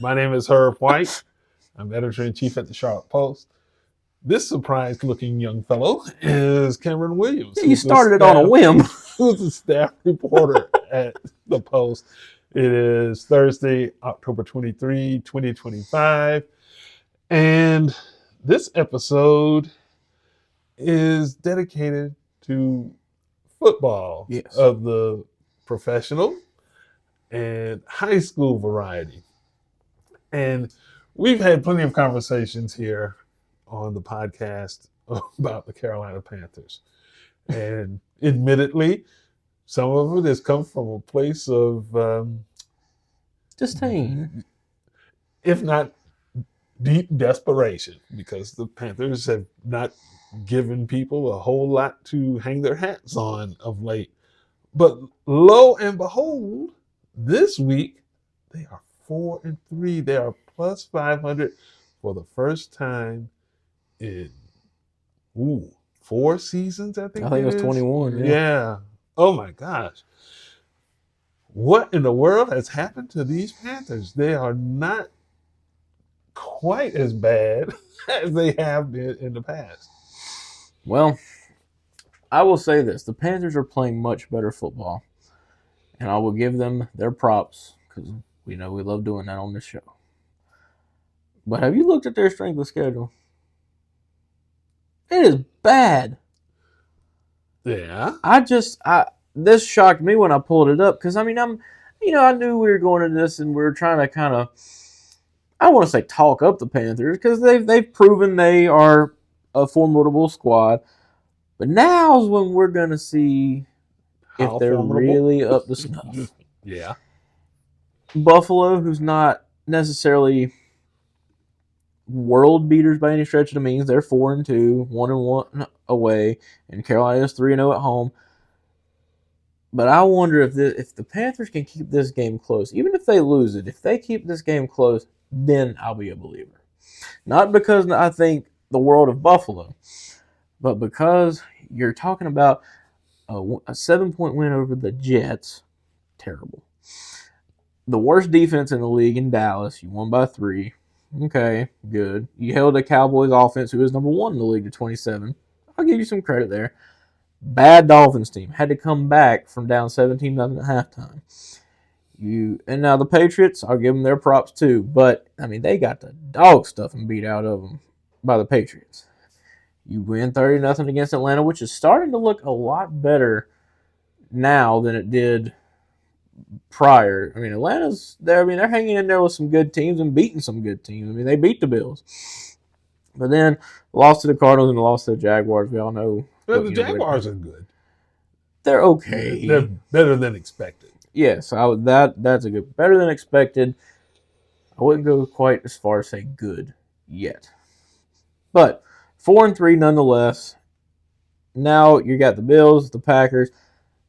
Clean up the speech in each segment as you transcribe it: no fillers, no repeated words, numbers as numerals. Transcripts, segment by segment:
My name is Herb White. I'm editor-in-chief at the Charlotte Post. This surprised-looking young fellow is Cameron Williams. Yeah, you started it on a whim. Who's a staff reporter at the Post. It is Thursday, October 23, 2025. And this episode is dedicated to football of the professional and high school variety. And we've had plenty of conversations here on the podcast about the Carolina Panthers. And admittedly, some of it has come from a place of disdain, if not deep desperation, because the Panthers have not given people a whole lot to hang their hats on of late. But lo and behold, this week they are 4-3. They are plus 500 for the first time in 4 seasons. I think it was 21. Yeah. Oh my gosh. What in the world has happened to these Panthers? They are not quite as bad as they have been in the past. Well, I will say this. The Panthers are playing much better football. And I will give them their props because we know we love doing that on this show. But have you looked at their strength of schedule? It is bad. Yeah. This shocked me when I pulled it up because I knew we were going into this and we were trying to kind of, I don't want to say talk up the Panthers because they've proven they are a formidable squad. But now is when we're going to see if they're really up to snuff. Yeah. Buffalo, who's not necessarily world beaters by any stretch of the means, they're 4-2, 1-1 away, and Carolina is 3-0 at home. But I wonder if the Panthers can keep this game close, even if they lose it. If they keep this game close, then I'll be a believer. Not because I think the world of Buffalo, but because you're talking about a 7-point win over the Jets. Terrible. The worst defense in the league in Dallas. You won by 3. Okay, good. You held the Cowboys offense, who is number 1 in the league, to 27. I'll give you some credit there. Bad Dolphins team. Had to come back from down 17-0 at halftime. And now the Patriots, I'll give them their props too. But, they got the dog stuff and beat out of them by the Patriots. You win 30-0 against Atlanta, which is starting to look a lot better now than it did prior. Atlanta's there. They're hanging in there with some good teams and beating some good teams. They beat the Bills. But then lost to the Cardinals and lost to the Jaguars. We all know. Well, the Jaguars are good. They're okay. They're better than expected. Yes, that's a good, better than expected. I wouldn't go quite as far as say good yet. But 4-3 nonetheless. Now you got the Bills, the Packers,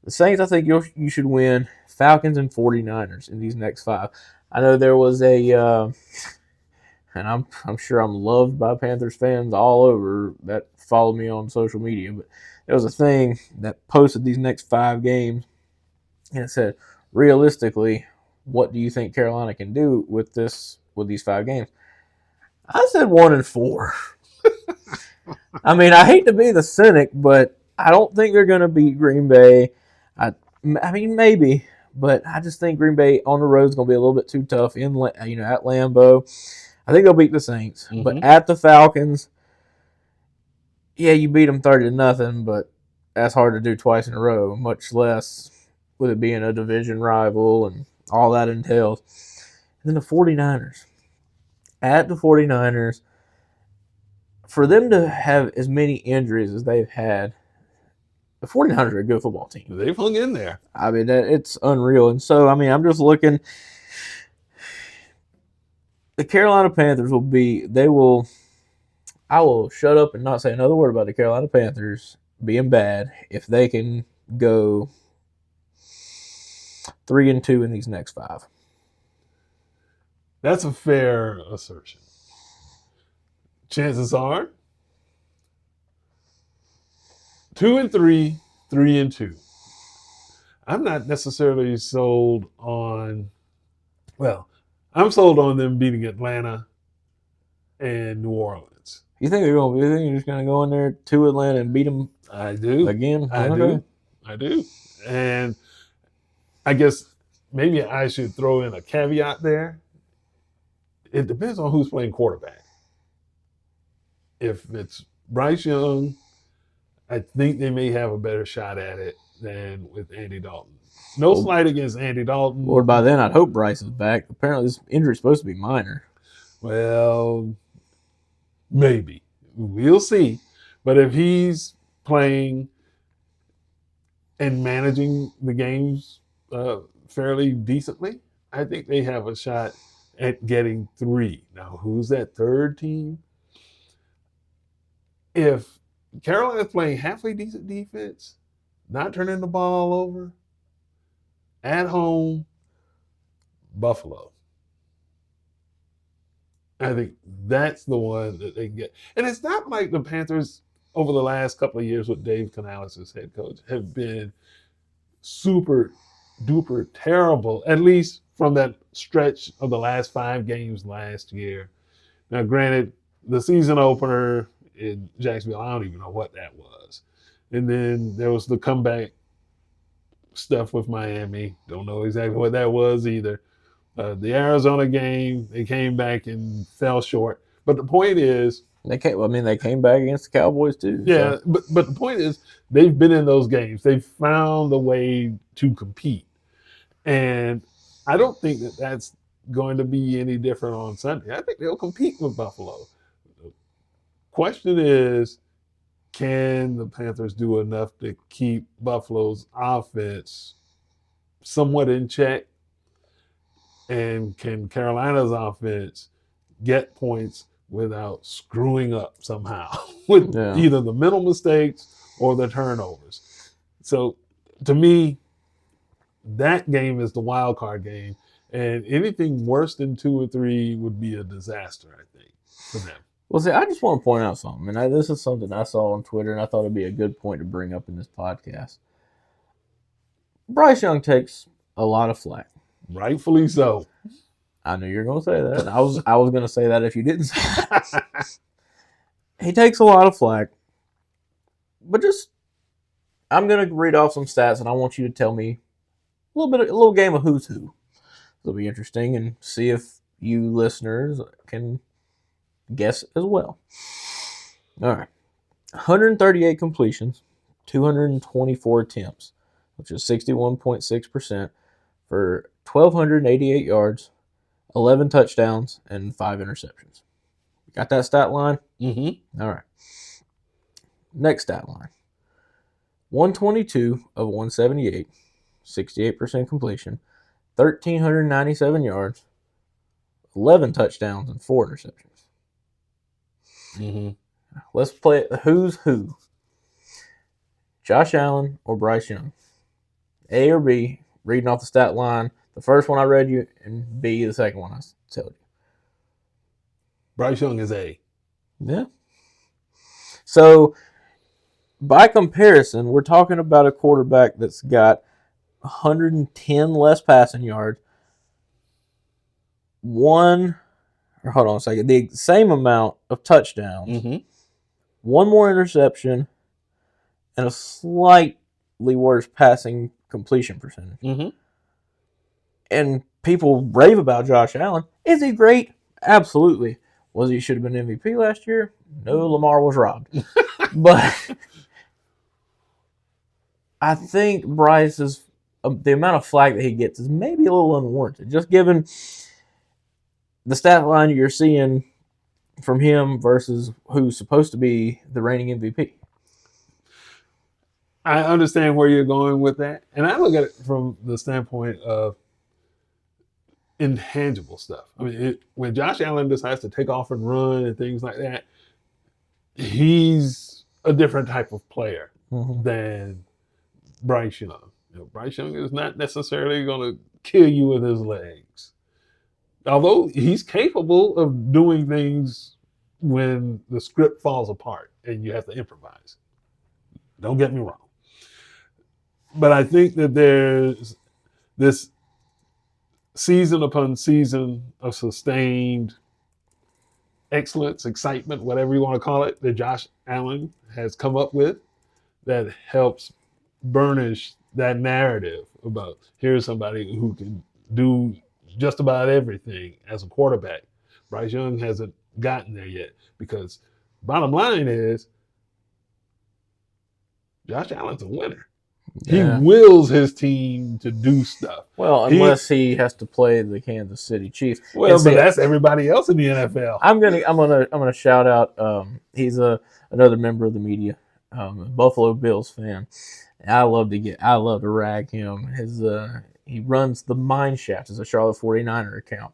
the Saints. I think you should win. Falcons and 49ers in these next 5. I know there was and I'm sure I'm loved by Panthers fans all over that follow me on social media, but there was a thing that posted these next 5 games, and it said, realistically, what do you think Carolina can do with these 5 games? I said 1-4. I hate to be the cynic, but I don't think they're going to beat Green Bay. Maybe, but I just think Green Bay on the road is going to be a little bit too tough at Lambeau. I think they'll beat the Saints, but at the Falcons, yeah, you beat them 30-0, but that's hard to do twice in a row, much less with it being a division rival and all that entails. And then the 49ers. At the 49ers, for them to have as many injuries as they've had, the 49ers are a good football team. They've hung in there. It's unreal. And so, I'm just looking. The Carolina Panthers I will shut up and not say another word about the Carolina Panthers being bad if they can go 3-2 in these next 5. That's a fair assertion. Chances are 2-3, 3-2. I'm not necessarily sold on, I'm sold on them beating Atlanta and New Orleans. You think they're going? You think you're just going to go in there to Atlanta and beat them I do. again? I Okay. do. And I guess maybe I should throw in a caveat there. It depends on who's playing quarterback. If it's Bryce Young, I think they may have a better shot at it than with Andy Dalton. No Well, slight against Andy Dalton. Lord, by then I'd hope Bryce is back. Apparently, this injury's supposed to be minor. Well, maybe. We'll see. But if he's playing and managing the games fairly decently, I think they have a shot at getting 3. Now, who's that third team? If Carolina's playing halfway decent defense, not turning the ball over, at home, Buffalo. I think that's the one that they can get. And it's not like the Panthers over the last couple of years with Dave Canales as head coach have been super duper terrible, at least from that stretch of the last 5 games last year. Now, granted, the season opener in Jacksonville, I don't even know what that was. And then there was the comeback stuff with Miami. Don't know exactly what that was either. The Arizona game, they came back and fell short. But the point is, They came. I mean, they came back against the Cowboys too. yeah. So. But the point is, they've been in those games. They've found a way to compete, and I don't think that that's going to be any different on Sunday. I think they'll compete with Buffalo. The question is, can the Panthers do enough to keep Buffalo's offense somewhat in check? And can Carolina's offense get points without screwing up somehow with either the mental mistakes or the turnovers? So to me, that game is the wild card game. And anything worse than 2 or 3 would be a disaster, I think, for them. Well, see, I just want to point out something, and this is something I saw on Twitter, and I thought it'd be a good point to bring up in this podcast. Bryce Young takes a lot of flack. Rightfully so. I knew you were going to say that. I was going to say that if you didn't say that. He takes a lot of flack, but I'm going to read off some stats, and I want you to tell me a little game of who's who. It'll be interesting, and see if you listeners can guess as well. All right. 138 completions, 224 attempts, which is 61.6% for 1,288 yards, 11 touchdowns, and 5 interceptions. Got that stat line? Mm-hmm. All right. Next stat line. 122 of 178, 68% completion, 1,397 yards, 11 touchdowns, and 4 interceptions. Mm-hmm. Let's play it. Who's who? Josh Allen or Bryce Young? A or B? Reading off the stat line. The first one I read you, and B, the second one I told you. Bryce Young is A. Yeah. So, by comparison, we're talking about a quarterback that's got 110 less passing yards, the same amount of touchdowns, Mm-hmm. one more interception, and a slightly worse passing completion percentage. Mm-hmm. And people rave about Josh Allen. Is he great? Absolutely. Was he should have been MVP last year? No, Lamar was robbed. But I think Bryce is the amount of flag that he gets is maybe a little unwarranted, just given the stat line you're seeing from him versus who's supposed to be the reigning MVP. I understand where you're going with that. And I look at it from the standpoint of intangible stuff. I mean, when Josh Allen decides to take off and run and things like that, he's a different type of player than Bryce Young. Bryce Young is not necessarily going to kill you with his legs. Although he's capable of doing things when the script falls apart and you have to improvise. Don't get me wrong. But I think that there's this season upon season of sustained excellence, excitement, whatever you want to call it, that Josh Allen has come up with that helps burnish that narrative about here's somebody who can do just about everything as a quarterback. Bryce Young hasn't gotten there yet because bottom line is Josh Allen's a winner. He Yeah. wills his team to do stuff. Well, unless he has to play the Kansas City Chiefs. But that's everybody else in the NFL. I'm gonna shout out. He's another member of the media, a Buffalo Bills fan. I love to rag him. He runs the Mine Shaft as a Charlotte 49er account,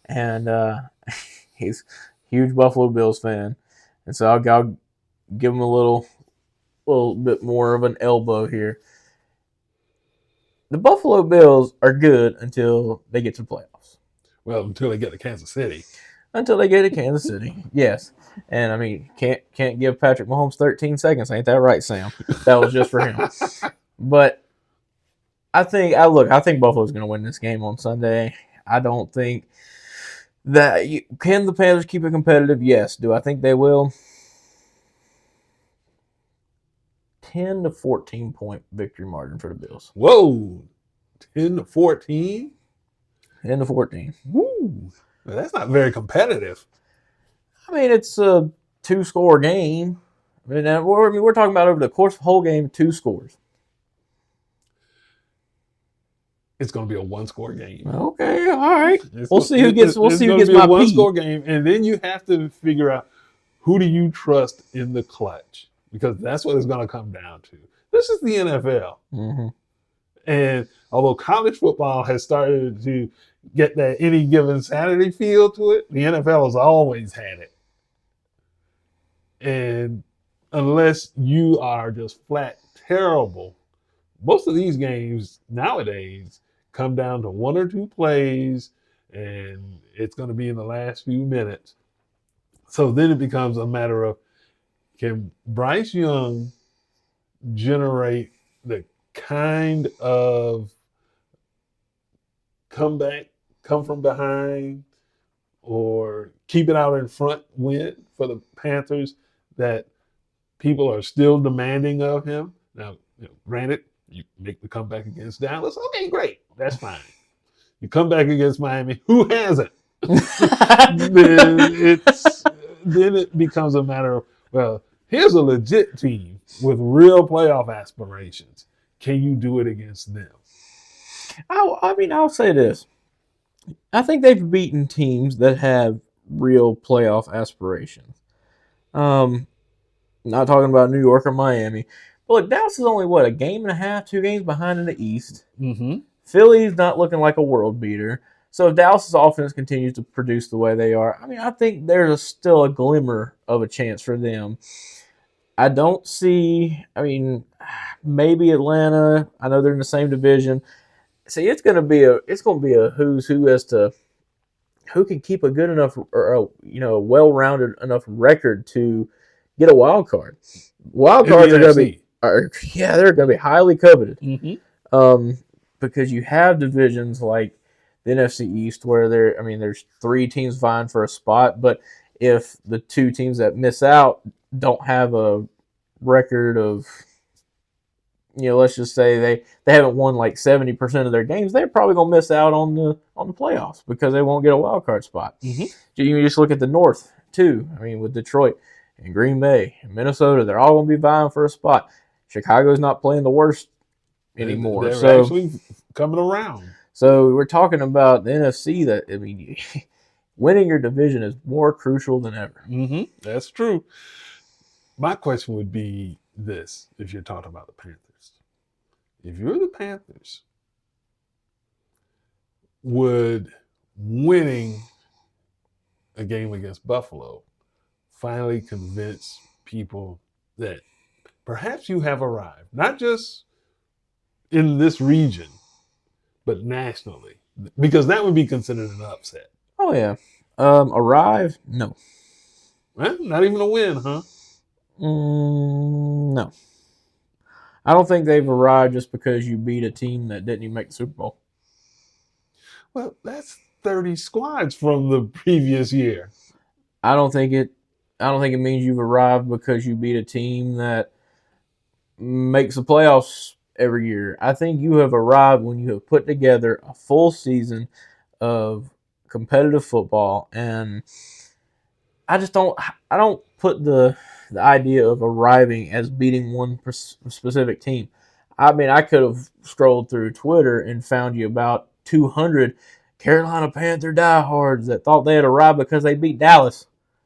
and he's a huge Buffalo Bills fan, and so I'll give him a little bit more of an elbow here. The Buffalo Bills are good until they get to the playoffs. Well, until they get to Kansas City. Until they get to Kansas City, yes. And I mean, can't give Patrick Mahomes 13 seconds. Ain't that right, Sam? That was just for him. But I think Buffalo's going to win this game on Sunday. I don't think that can the Panthers keep it competitive? Yes. Do I think they will? 10 to 14 point victory margin for the Bills. Whoa, 10 to 14. 10 to 14. Woo. Well, that's not very competitive. I mean, it's a 2-score game. We're talking about over the course of the whole game, 2 scores. It's going to be a 1-score game. Okay, all right. We'll see who gets my a 1-score game, and then you have to figure out who do you trust in the clutch, because that's what it's going to come down to. This is the NFL. Mm-hmm. And although college football has started to get that any given Saturday feel to it, the NFL has always had it. And unless you are just flat terrible, most of these games nowadays come down to 1 or 2 plays, and it's going to be in the last few minutes. So then it becomes a matter of, can Bryce Young generate the kind of comeback, come from behind, or keep it out in front win for the Panthers that people are still demanding of him? Now, granted, you make the comeback against Dallas. Okay, great. That's fine. You come back against Miami. Who hasn't? then it becomes a matter of, well, here's a legit team with real playoff aspirations. Can you do it against them? I'll say this. I think they've beaten teams that have real playoff aspirations. Not talking about New York or Miami. But look, Dallas is only, a game and a half, 2 games behind in the East. Mm-hmm. Philly's not looking like a world beater. So if Dallas's offense continues to produce the way they are, I think there's still a glimmer of a chance for them. I don't see, maybe Atlanta. I know they're in the same division. See, it's going to be a who's who as to who can keep a good enough or a well-rounded enough record to get a wild card. Wild cards are going to be they're going to be highly coveted. Mm-hmm. Because you have divisions like the NFC East where there's 3 teams vying for a spot, but if the 2 teams that miss out don't have a record of, let's just say they haven't won like 70% of their games, they're probably gonna miss out on the playoffs because they won't get a wild card spot. Mm-hmm. You just look at the North too. With Detroit and Green Bay and Minnesota, they're all gonna be vying for a spot. Chicago's not playing the worst anymore. They're actually coming around. So we're talking about the NFC that, winning your division is more crucial than ever. Mm-hmm. That's true. My question would be this, if you're talking about the Panthers. If you're the Panthers, would winning a game against Buffalo finally convince people that perhaps you have arrived, not just in this region, but nationally? Because that would be considered an upset. Oh, yeah. Arrive? No. Well, not even a win, huh? No. I don't think they've arrived just because you beat a team that didn't even make the Super Bowl. Well, that's 30 squads from the previous year. I don't think it. I don't think it means you've arrived because you beat a team that makes the playoffs every year. I think you have arrived when you have put together a full season of competitive football, and I just don't. I don't put the idea of arriving as beating one specific team. I mean, I could have scrolled through Twitter and found you about 200 Carolina Panther diehards that thought they had arrived because they beat Dallas.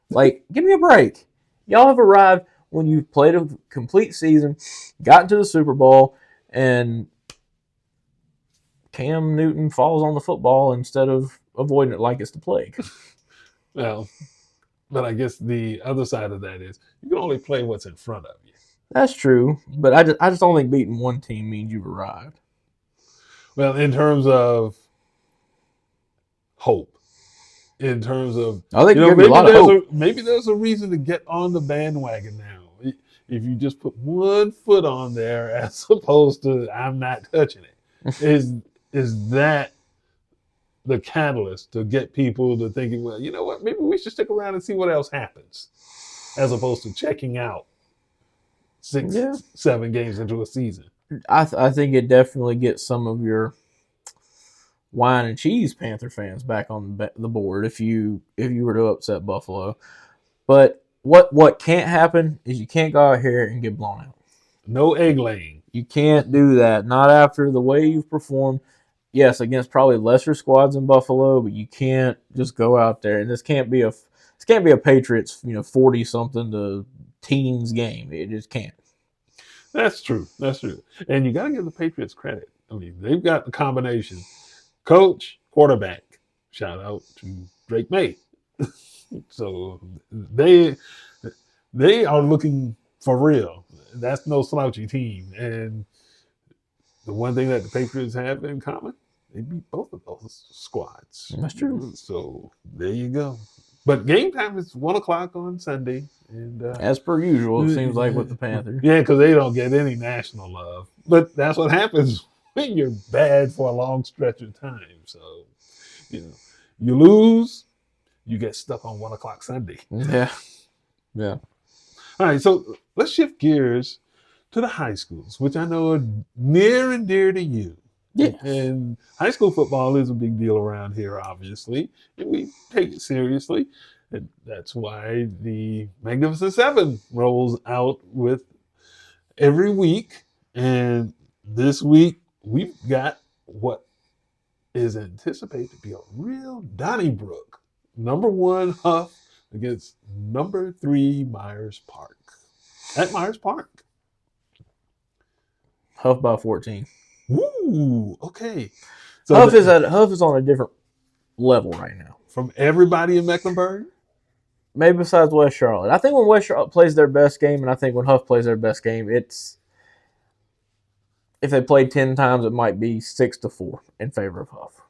Like, give me a break. Y'all have arrived when you've played a complete season, gotten to the Super Bowl, and Cam Newton falls on the football instead of avoiding it like it's the plague. Well, but I guess the other side of that is you can only play what's in front of you. That's true, but I just don't think beating one team means you've arrived. Well, in terms of hope, in terms of I think give you a maybe lot of hope. maybe there's a reason to get on the bandwagon now. If you just put one foot on there as opposed to I'm not touching it, is that the catalyst to get people to thinking, well, you know what, maybe we should stick around and see what else happens, as opposed to checking out six, Yeah. 7 games into a season. I think it definitely gets some of your wine and cheese Panther fans back on the board if you were to upset Buffalo. But what can't happen is you can't go out here and get blown out. No egg laying. You can't do that. Not after the way you've performed. Yes, against probably lesser squads in Buffalo, but you can't just go out there and this can't be a Patriots 40 something to teens game. It just can't. That's true. That's true. And you got to give the Patriots credit. I mean, they've got the combination: coach, quarterback. Shout out to Drake May. So they are looking for real. That's no slouchy team. And the one thing that the Patriots have in common, they beat both of those squads. That's true. So there you go. But game time is 1:00 on Sunday, and As per usual, it seems like with the Panthers. yeah, because they don't get any national love. But that's what happens when you're bad for a long stretch of time. So, you lose, you get stuck on 1:00 Sunday. Yeah. Yeah. All right, so let's shift gears to the high schools, which I know are near and dear to you. Yeah. And high school football is a big deal around here, obviously, and we take it seriously. And that's why the Magnificent Seven rolls out with every week. And this week, we've got what is anticipated to be a real Donnybrook. Number 1 Huff against number 3 Myers Park. At Myers Park. Huff by 14. Ooh, okay. So Huff is on a different level right now. from everybody in Mecklenburg? Maybe besides West Charlotte. I think when West Charlotte plays their best game, and I think when Huff plays their best game, it's if they played 10 times, it might be 6-4 in favor of Huff.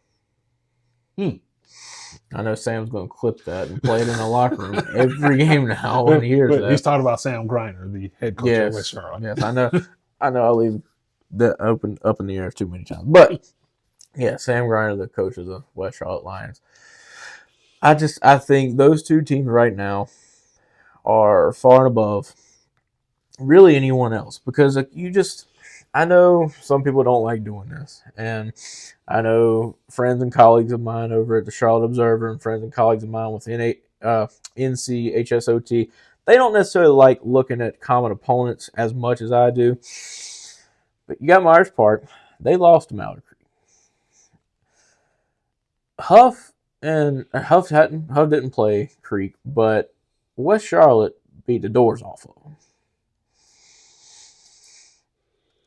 I know Sam's going to clip that and play it in the locker room every game now when he hears that. He's talking about Sam Griner, the head coach of West Charlotte. Yes, I know. I leave that open up in the air too many times. But yeah, Sam Griner, the coach of the West Charlotte Lions. I think those two teams right now are far and above really anyone else because I know some people don't like doing this, and I know friends and colleagues of mine over at the Charlotte Observer and friends and colleagues of mine with NCHSOT, they don't necessarily like looking at common opponents as much as I do. But you got Myers Park. They lost to Mallard Creek. Huff didn't play Creek, but West Charlotte beat the doors off of them.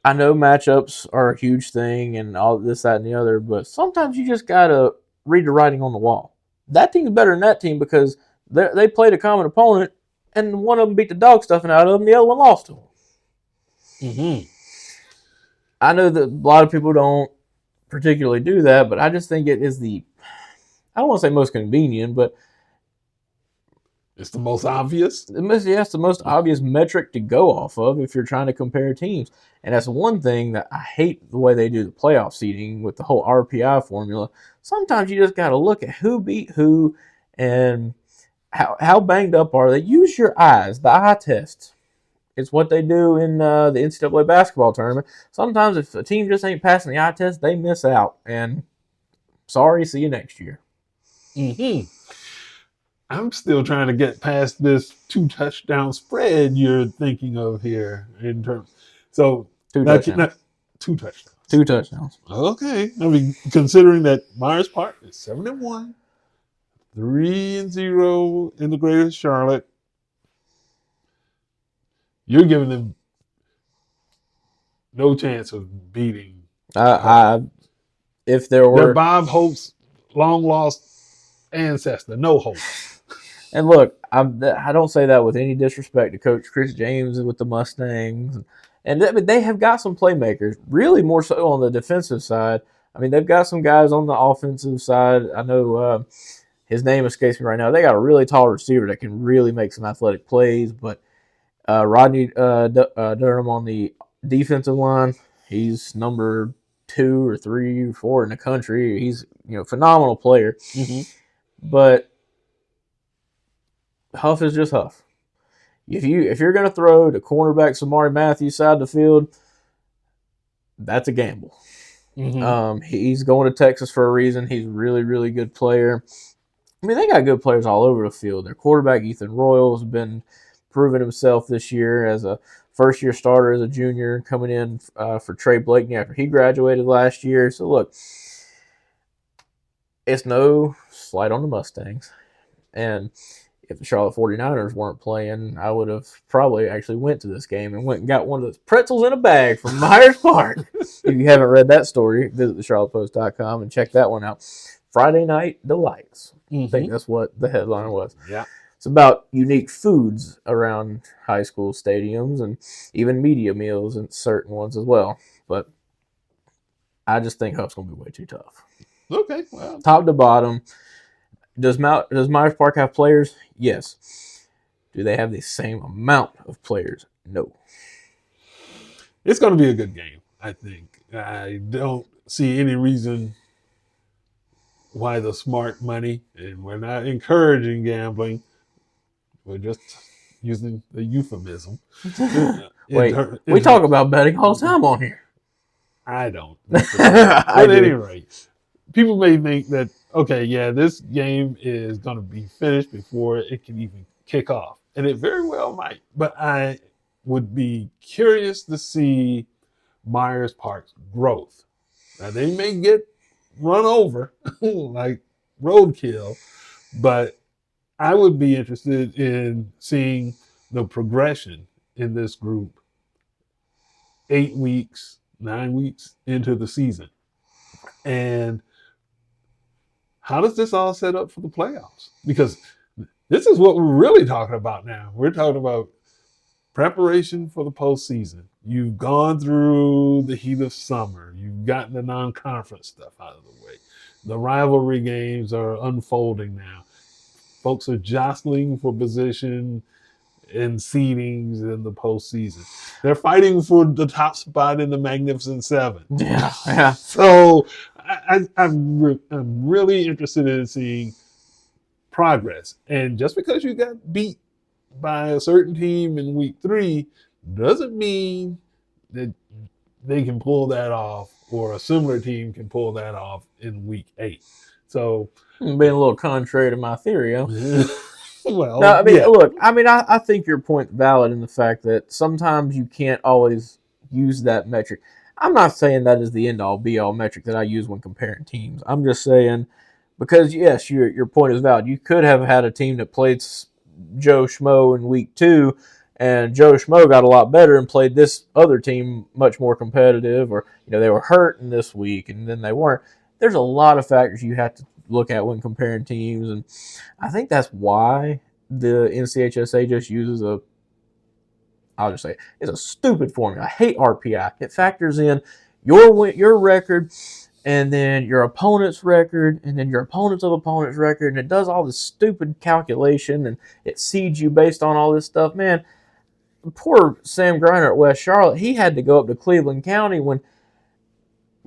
I know matchups are a huge thing and all this, that, and the other, but sometimes you just got to read the writing on the wall. That team's better than that team because they played a common opponent and one of them beat the dog stuffing out of them, the other one lost to them. Mm-hmm. I know that a lot of people don't particularly do that, but I just think it is I don't want to say most convenient, but It's the most obvious. It's the most obvious metric to go off of if you're trying to compare teams. And that's one thing that I hate the way they do the playoff seeding with the whole RPI formula. Sometimes you just got to look at who beat who and how banged up are they. Use your eyes, the eye test. It's what they do in the NCAA basketball tournament. Sometimes if a team just ain't passing the eye test, they miss out. And sorry, see you next year. Mm-hmm. I'm still trying to get past this 2-touchdown spread you're thinking of here in terms. So Two touchdowns. 2 touchdowns. 2 touchdowns. Okay. I mean, considering that Myers Park is 7-1, 3-0 in the Greater Charlotte, you're giving them no chance of beating. If there were, they're Bob Hope's long lost ancestor. No hope. and look, I don't say that with any disrespect to Coach Chris James with the Mustangs, and they have got some playmakers. Really, more so on the defensive side. I mean, they've got some guys on the offensive side. I know his name escapes me right now. They got a really tall receiver that can really make some athletic plays, but Rodney Durham on the defensive line, he's number 2 or 3 or 4 in the country. He's phenomenal player. Mm-hmm. But Huff is just Huff. If you're going to throw the cornerback Samari Matthews side of the field, that's a gamble. Mm-hmm. He's going to Texas for a reason. He's a really, really good player. I mean, they got good players all over the field. Their quarterback, Ethan Royal, has been proving himself this year as a first-year starter as a junior, coming in for Trey Blakeney after he graduated last year. So, look, it's no slight on the Mustangs. And if the Charlotte 49ers weren't playing, I would have probably actually went to this game and went and got one of those pretzels in a bag from Myers Park. If you haven't read that story, visit thecharlottepost.com and check that one out. Friday Night Delights. Mm-hmm. I think that's what the headline was. Yeah. It's about unique foods around high school stadiums and even media meals and certain ones as well. But I just think Huff's going to be way too tough. Okay. Well, top to bottom. Does Myers Park have players? Yes. Do they have the same amount of players? No. It's going to be a good game, I think. I don't see any reason why the smart money, and we're not encouraging gambling, we're just using the euphemism. Wait, we talk about betting all the time on here. I don't. At any rate, people may think that, okay, yeah, this game is going to be finished before it can even kick off. And it very well might. But I would be curious to see Myers Park's growth. Now, they may get run over like roadkill, but I would be interested in seeing the progression in this group 8 weeks, 9 weeks into the season. And how does this all set up for the playoffs? Because this is what we're really talking about now. We're talking about preparation for the postseason. You've gone through the heat of summer. You've gotten the non-conference stuff out of the way. The rivalry games are unfolding now. Folks are jostling for position and seedings in the postseason. They're fighting for the top spot in the Magnificent Seven. Yeah. So I'm really interested in seeing progress. And just because you got beat by a certain team in week 3 doesn't mean that they can pull that off, or a similar team can pull that off in week 8. So being a little contrary to my theory, huh? Well, no, I mean, look, I think your point's valid in the fact that sometimes you can't always use that metric. I'm not saying that is the end-all, be-all metric that I use when comparing teams. I'm just saying, because, yes, your point is valid. You could have had a team that played Joe Schmo in week 2, and Joe Schmo got a lot better and played this other team much more competitive, or they were hurt in this week and then they weren't. There's a lot of factors you have to look at when comparing teams, and I think that's why the NCHSA just uses it's a stupid formula. I hate RPI. It factors in your record and then your opponent's record, and then your opponent's of opponent's record, and it does all this stupid calculation, and it seeds you based on all this stuff. Man, poor Sam Griner at West Charlotte, he had to go up to Cleveland County when,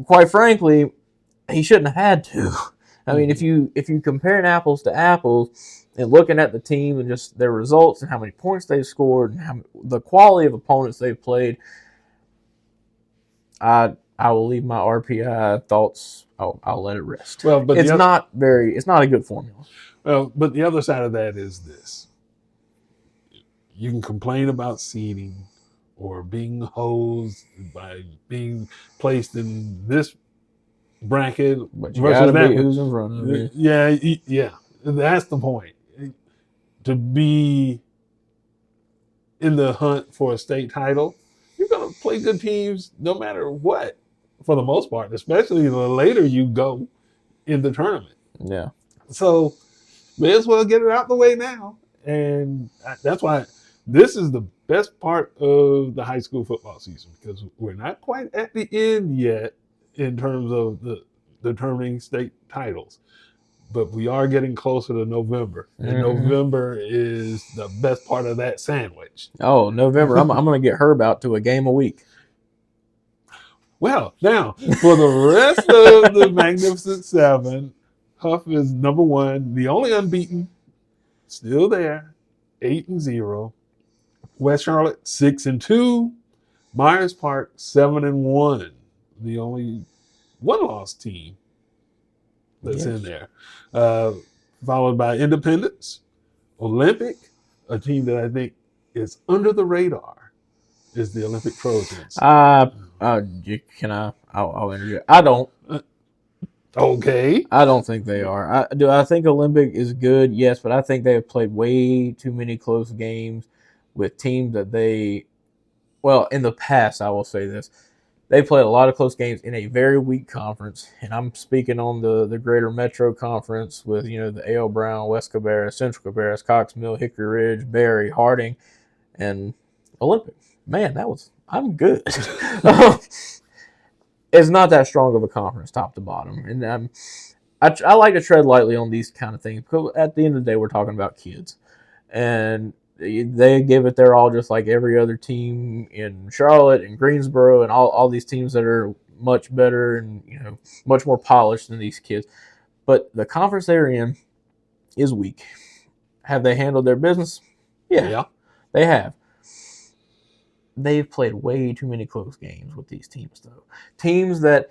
quite frankly, he shouldn't have had to. I mean, if you comparing apples to apples and looking at the team and just their results and how many points they've scored and the quality of opponents they've played, I will leave my RPI thoughts. I'll let it rest. Well, but it's not a good formula. Well, but the other side of that is this: you can complain about seeding or being hosed by being placed in this bracket, but you gotta beat who's in front of you. Yeah. That's the point. To be in the hunt for a state title, you're gonna play good teams no matter what, for the most part, especially the later you go in the tournament. Yeah. So may as well get it out the way now. And that's why this is the best part of the high school football season, because we're not quite at the end yet in terms of the determining state titles, but we are getting closer to November, and November is the best part of that sandwich. Oh, November! I'm going to get Herb out to a game a week. Well, now for the rest of the Magnificent Seven, Huff is number one, the only unbeaten, still there, 8-0. West Charlotte 6-2. Myers Park 7-1, the only one-loss team that's in there. Followed by Independence, Olympic, a team that I think is under the radar, is the Olympic Trojans. I'll interview. I don't. Okay. I don't think they are. I think Olympic is good, yes, but I think they have played way too many close games with teams that in the past, I will say this, they played a lot of close games in a very weak conference, and I'm speaking on the Greater Metro Conference with, the A.L. Brown, West Cabarrus, Central Cabarrus, Cox Mill, Hickory Ridge, Berry, Harding, and Olympic. Man, I'm good. It's not that strong of a conference, top to bottom, and I like to tread lightly on these kind of things, because at the end of the day, we're talking about kids, and they give it their all, just like every other team in Charlotte and Greensboro and all these teams that are much better and much more polished than these kids. But the conference they're in is weak. Have they handled their business? Yeah. They have. They've played way too many close games with these teams, though. Teams that,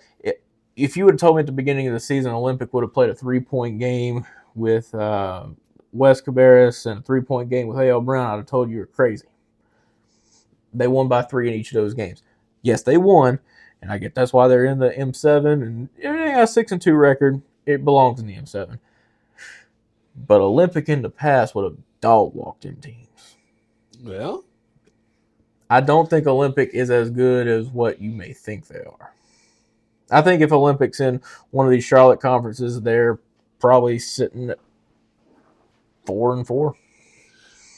if you would have told me at the beginning of the season Olympic would have played a 3-point game with West Cabarrus and a 3-point game with A.L. Brown, I'd have told you were crazy. They won by 3 in each of those games. Yes, they won, and I get that's why they're in the M7, and they got a 6-2 record. It belongs in the M7. But Olympic in the past would have dog-walked them teams. Well, I don't think Olympic is as good as what you may think they are. I think if Olympic's in one of these Charlotte conferences, they're probably sitting at 4-4.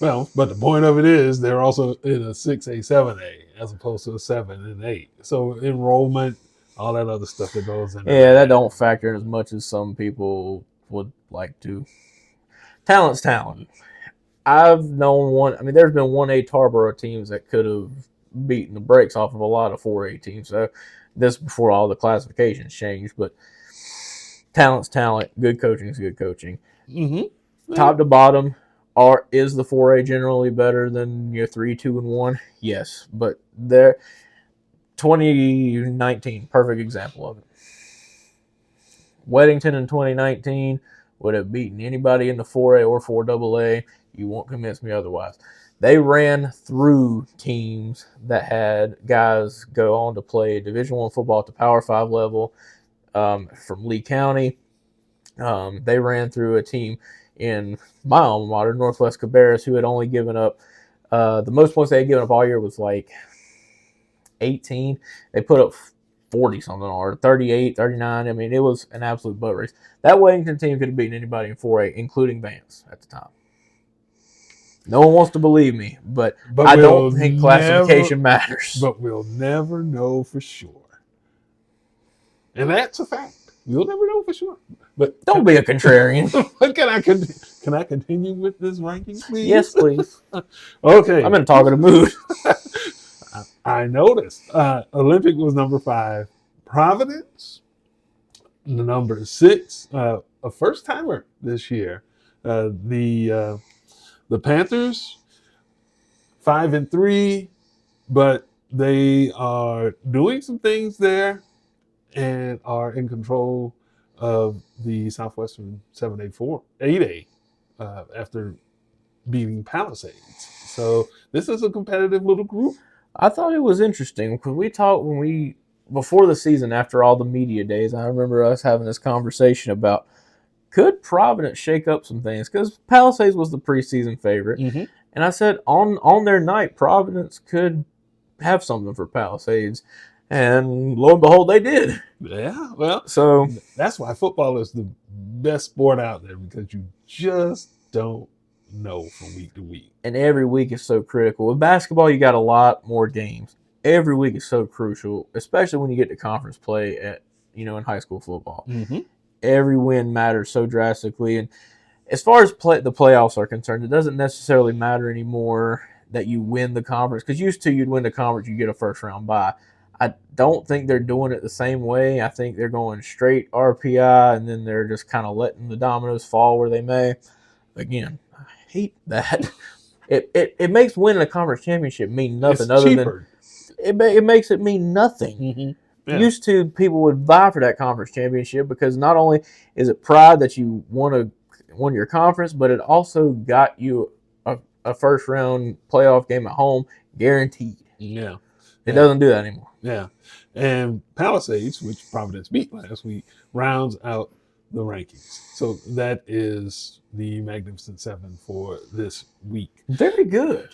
Well, but the point of it is they're also in a 6A, 7A as opposed to a 7 and 8. So enrollment, all that other stuff that goes in. Yeah, that don't factor in as much as some people would like to. Talent's talent. I've known one. I mean, there's been 1A Tarboro teams that could have beaten the brakes off of a lot of 4A teams. So this before all the classifications changed, but talent's talent. Good coaching is good coaching. Mm-hmm. Top to bottom, is the 4A generally better than your 3, 2, and 1? Yes, but they're 2019, perfect example of it. Weddington in 2019 would have beaten anybody in the 4A or 4AA. You won't convince me otherwise. They ran through teams that had guys go on to play Division I football at the Power 5 level from Lee County. They ran through a team in my alma mater, Northwest Cabarrus, who had only given up the most points they had given up all year was like 18. They put up 40-something or 38, 39. I mean, it was an absolute butt race. That Weddington team could have beaten anybody in 4A, including Vance at the time. No one wants to believe me, but I don't think classification matters. But we'll never know for sure. And that's a fact. You'll never know for sure. But Don't be a contrarian. But can I continue with this ranking, please? Yes, please. Okay. I'm in a talkative mood. I noticed. Olympic was number 5. Providence, the number 6. A first timer this year. The Panthers, 5-3, but they are doing some things there and are in control of the Southwestern 8A after beating Palisades. So this is a competitive little group. I thought it was interesting because we talked before the season, after all the media days, I remember us having this conversation about could Providence shake up some things, because Palisades was the preseason favorite. Mm-hmm. And I said on their night, Providence could have something for Palisades. And lo and behold, they did. Yeah, well, So that's why football is the best sport out there, because you just don't know from week to week. And every week is so critical. With basketball, you got a lot more games. Every week is so crucial, especially when you get to conference play in high school football. Mm-hmm. Every win matters so drastically. And as far as the playoffs are concerned, it doesn't necessarily matter anymore that you win the conference, because used to you'd win the conference, you get a first round bye. I don't think they're doing it the same way. I think they're going straight RPI, and then they're just kind of letting the dominoes fall where they may. Again, I hate that. It makes winning a conference championship mean nothing It's cheaper. it makes it mean nothing. Mm-hmm. Yeah. Used to, people would vie for that conference championship because not only is it pride that you won your conference, but it also got you a first round playoff game at home guaranteed. Yeah. It doesn't do that anymore. Yeah. And Palisades, which Providence beat last week, rounds out the rankings. So that is the Magnificent Seven for this week. Very good.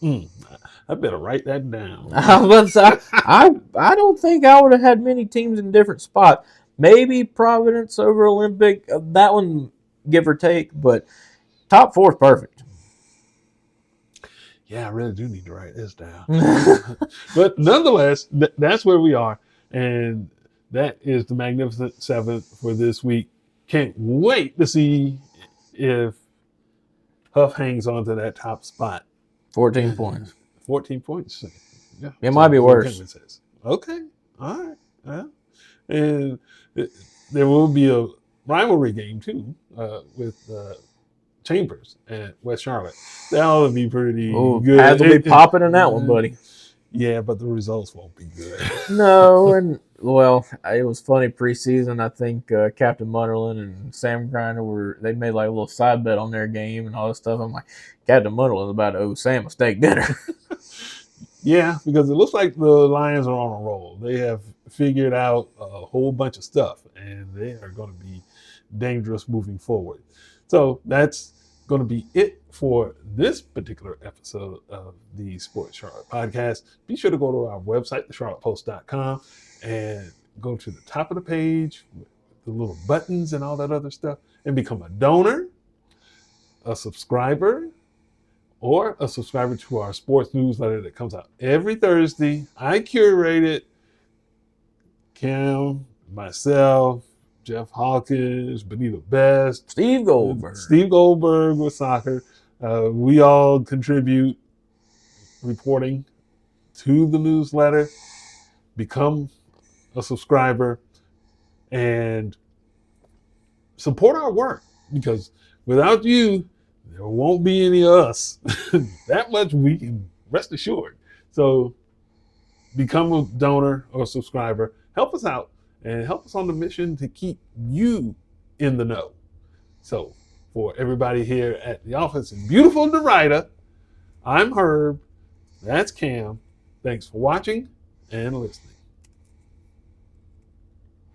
I better write that down. I don't think I would have had many teams in different spots. Maybe Providence over Olympic, that one give or take, but top 4 is perfect. Yeah, I really do need to write this down. But nonetheless, that's where we are. And that is the Magnificent Seven for this week. Can't wait to see if Huff hangs on to that top spot. 14 points. 14 points. Yeah, it might be worse. Okay. All right. Yeah. And there will be a rivalry game, too, with Chambers at West Charlotte. That'll be pretty good. Pads will be popping in that one, buddy. Yeah, but the results won't be good. No, and well, it was funny preseason. I think Captain Munderland and Sam Grinder they made like a little side bet on their game and all this stuff. I'm like, Captain Munderland's about to owe Sam a steak dinner. Yeah, because it looks like the Lions are on a roll. They have figured out a whole bunch of stuff, and they are going to be dangerous moving forward. So that's going to be it for this particular episode of the Sports Charlotte podcast. Be sure to go to our website, thecharlottepost.com, and go to the top of the page with the little buttons and all that other stuff and become a donor, a subscriber, or a subscriber to our sports newsletter that comes out every Thursday. I curate it. Cam, myself, Jeff Hawkins, Benita Best, Steve Goldberg with soccer. We all contribute reporting to the newsletter. Become a subscriber and support our work, because without you, there won't be any of us. That much we can rest assured. So become a donor or subscriber. Help us out and help us on the mission to keep you in the know. So for everybody here at the office in beautiful Derrida, I'm Herb. That's Cam. Thanks for watching and listening.